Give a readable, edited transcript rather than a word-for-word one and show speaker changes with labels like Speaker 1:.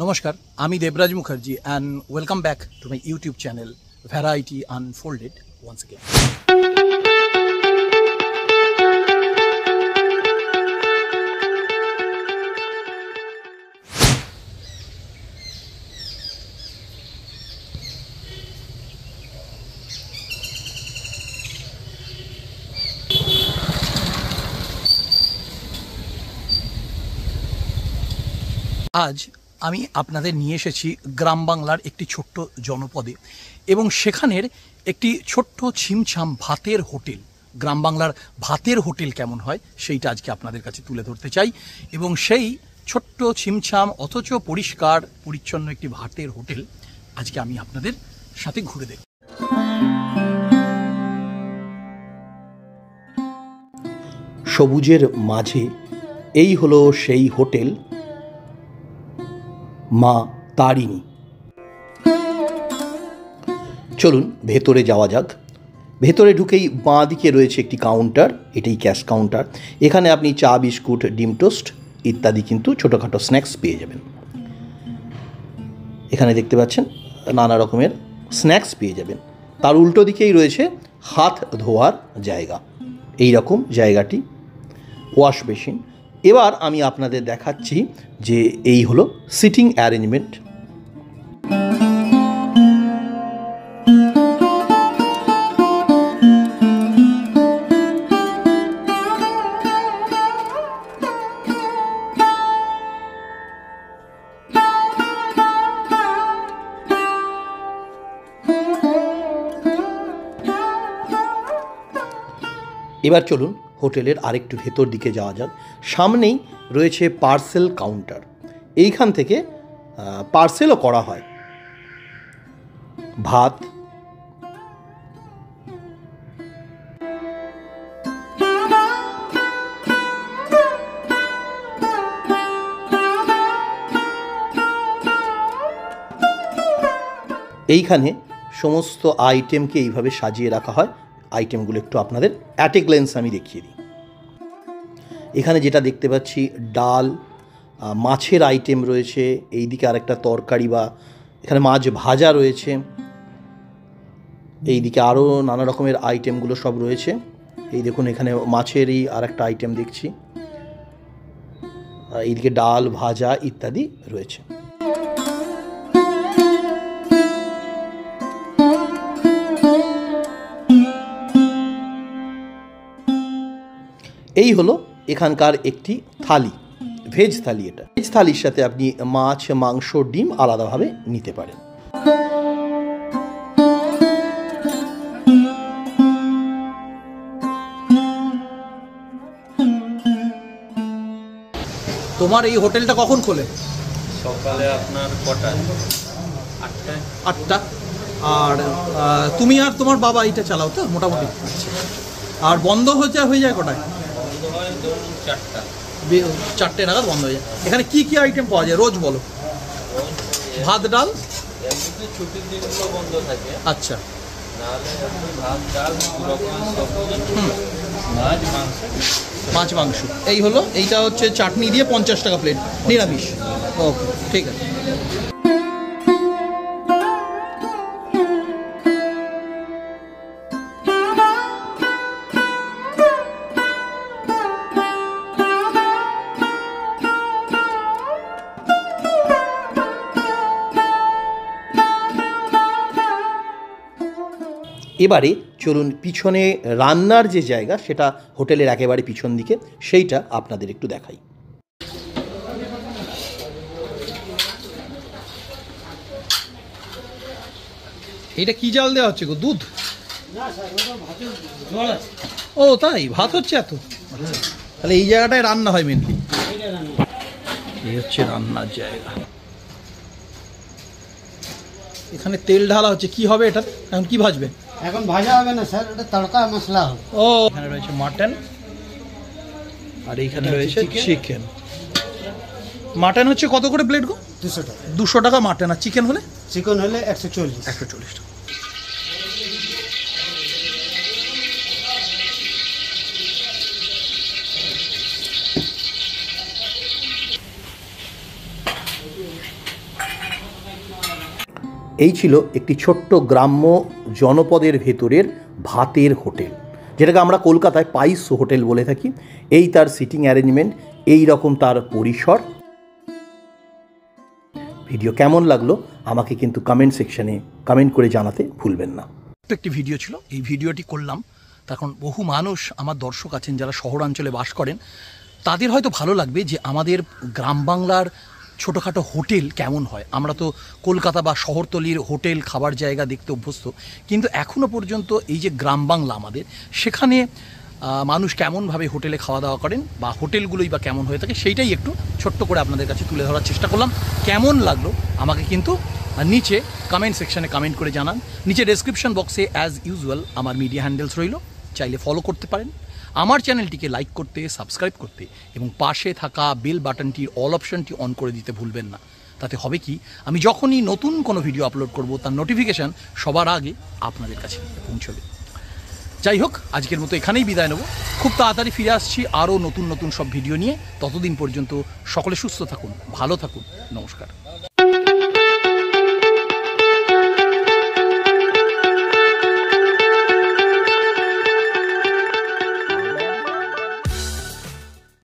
Speaker 1: নমস্কার, আমি Debraj Mukherjee and welcome back to my YouTube channel Variety Unfolded once again. আজ আমি আপনাদের নিয়ে এসেছি গ্রাম বাংলার একটি ছোট্ট জনপদে এবং সেখানের একটি ছোট্ট ছিমছাম ভাতের হোটেল। গ্রাম বাংলার ভাতের হোটেল কেমন হয় সেইটা আজকে আপনাদের কাছে তুলে ধরতে চাই এবং সেই ছোট্ট ছিমছাম অথচ পরিষ্কার পরিচ্ছন্ন একটি ভাতের হোটেল আজকে আমি আপনাদের সাথে ঘুরে দেখব। সবুজের মাঝে এই হলো সেই হোটেল মা তারিণী। চলুন ভেতরে যাওয়া যাক। ভেতরে ঢুকেই বাঁ দিকে রয়েছে একটি কাউন্টার, এটাই ক্যাশ কাউন্টার। এখানে আপনি চা, বিস্কুট, ডিম টোস্ট ইত্যাদি কিন্তু ছোটোখাটো স্ন্যাক্স পেয়ে যাবেন। এখানে দেখতে পাচ্ছেন নানা রকমের স্ন্যাক্স পেয়ে যাবেন। তার উল্টো দিকেই রয়েছে হাত ধোয়ার জায়গা, এই রকম জায়গাটি, ওয়াশ বেসিন। এবার আমি আপনাদের দেখাচ্ছি যে এই হলো সিটিং অ্যারেঞ্জমেন্ট। এবার চলুন হোটেলের আরেকটু ভেতর দিকে যাওয়া যাক। সামনেই রয়েছে পার্সেল কাউন্টার, এইখান থেকে পার্সেলও করা হয় ভাত, এইখানে সমস্ত আইটেমকে এইভাবে সাজিয়ে রাখা হয়। আইটেমগুলো একটু আপনাদের অ্যাট এ গ্ল্যান্স আমি দেখিয়ে দিই। এখানে যেটা দেখতে পাচ্ছি ডাল, মাছের আইটেম রয়েছে, এইদিকে আরেকটা তরকারি বা এখানে মাছ ভাজা রয়েছে, এইদিকে আরও নানা রকমের আইটেমগুলো সব রয়েছে। এই দেখুন এখানে মাছেরই আরেকটা আইটেম দেখছি, এইদিকে ডাল ভাজা ইত্যাদি রয়েছে। এই হলো এখানকার একটি থালি, ভেজ থালি। এটা ভেজ থালির সাথে আপনি মাছ, মাংস, ডিম আলাদাভাবে নিতে পারেন। তোমার এই হোটেলটা কখন খোলে?
Speaker 2: সকালে আপনার কটায়? 8টায়।
Speaker 1: 8টা। আর তুমি আর তোমার বাবা এইটা চালাও তো মোটামুটি? আর বন্ধ হয়ে যায় কটায়?
Speaker 2: বন্ধ হয় ধরুন 4টা।
Speaker 1: 4টে নাগাদ বন্ধ হয়ে যায়। এখানে কি কি আইটেম পাওয়া যায় রোজ বলো? ভাত ডাল
Speaker 2: এমনিতে ছুটির দিনগুলো বন্ধ থাকে।
Speaker 1: আচ্ছা।
Speaker 2: নাহলে আপনি ভাত ডাল দু রকমের সবজি, মাছ
Speaker 1: মাংস। এই হলো, এইটা হচ্ছে চাটনি দিয়ে 50 টাকা প্লেট, নিরামিষ। ওকে, ঠিক আছে। এবারে চলুন পিছনে রান্নার যে জায়গা, সেটা হোটেলের একেবারে পিছন দিকে, সেইটা আপনাদের একটু দেখাই। এটা কি জাল দেওয়া হচ্ছে গো? দুধ? ও তাই, ভাত হচ্ছে এত? তাহলে এই জায়গাটায় রান্না হয় মেনলি। এই হচ্ছে রান্নার জায়গা। এখানে তেল ঢালা হচ্ছে, কি হবে এটা? এখন কি ভাজবে?
Speaker 3: এখন ভাজা হবে না স্যার, এটা তড়কা মশলা হবে।
Speaker 1: ও, এখানে রয়েছে মাটন আর এইখানে রয়েছে চিকেন। মাটন হচ্ছে কত করে প্লেট গো?
Speaker 3: 200 টাকা।
Speaker 1: 200 টাকা মাটন। আর চিকেন হলে?
Speaker 3: চিকেন হলে 140
Speaker 1: টাকা। এই ছিল একটি ছোট্ট গ্রাম্য জনপদের ভেতরের ভাতের হোটেল, যেটাকে আমরা কলকাতায় পাইস হোটেল বলে থাকি। এই তার সিটিং অ্যারেঞ্জমেন্ট, এই রকম তার পরিসর। ভিডিও কেমন লাগলো আমাকে কিন্তু কমেন্ট সেকশনে কমেন্ট করে জানাতে ভুলবেন না। একটি ভিডিও ছিল, এই ভিডিওটি করলাম তখন বহু মানুষ আমার দর্শক আছেন যারা শহরাঞ্চলে বাস করেন, তাদের হয়তো ভালো লাগবে যে আমাদের গ্রাম বাংলার ছোটোখাটো হোটেল কেমন হয়। আমরা তো কলকাতা বা শহরতলির হোটেল খাবার জায়গা দেখতে অভ্যস্ত, কিন্তু এখনও পর্যন্ত এই যে গ্রাম বাংলা আমাদের, সেখানে মানুষ কেমনভাবে হোটেলে খাওয়া দাওয়া করেন বা হোটেলগুলোই বা কেমন হয়ে থাকে, সেইটাই একটু ছোট্ট করে আপনাদের কাছে তুলে ধরার চেষ্টা করলাম। কেমন লাগলো আমাকে কিন্তু নিচে কমেন্ট সেকশনে কমেন্ট করে জানান। নিচে ডেসক্রিপশন বক্সে অ্যাজ ইউজুয়াল আমার মিডিয়া হ্যান্ডেলস রইল, চাইলে ফলো করতে পারেন। আমার চ্যানেলটিকে লাইক করতে, সাবস্ক্রাইব করতে এবং পাশে থাকা বেল বাটনটির অল অপশনটি অন করে দিতে ভুলবেন না। তাতে হবে কি, আমি যখনই নতুন কোনো ভিডিও আপলোড করব তার নোটিফিকেশান সবার আগে আপনাদের কাছে পৌঁছবে। যাই হোক, আজকের মতো এখানেই বিদায় নেব। খুব তাড়াতাড়ি ফিরে আসছি আরও নতুন নতুন সব ভিডিও নিয়ে। ততদিন পর্যন্ত সকলে সুস্থ থাকুন, ভালো থাকুন, নমস্কার।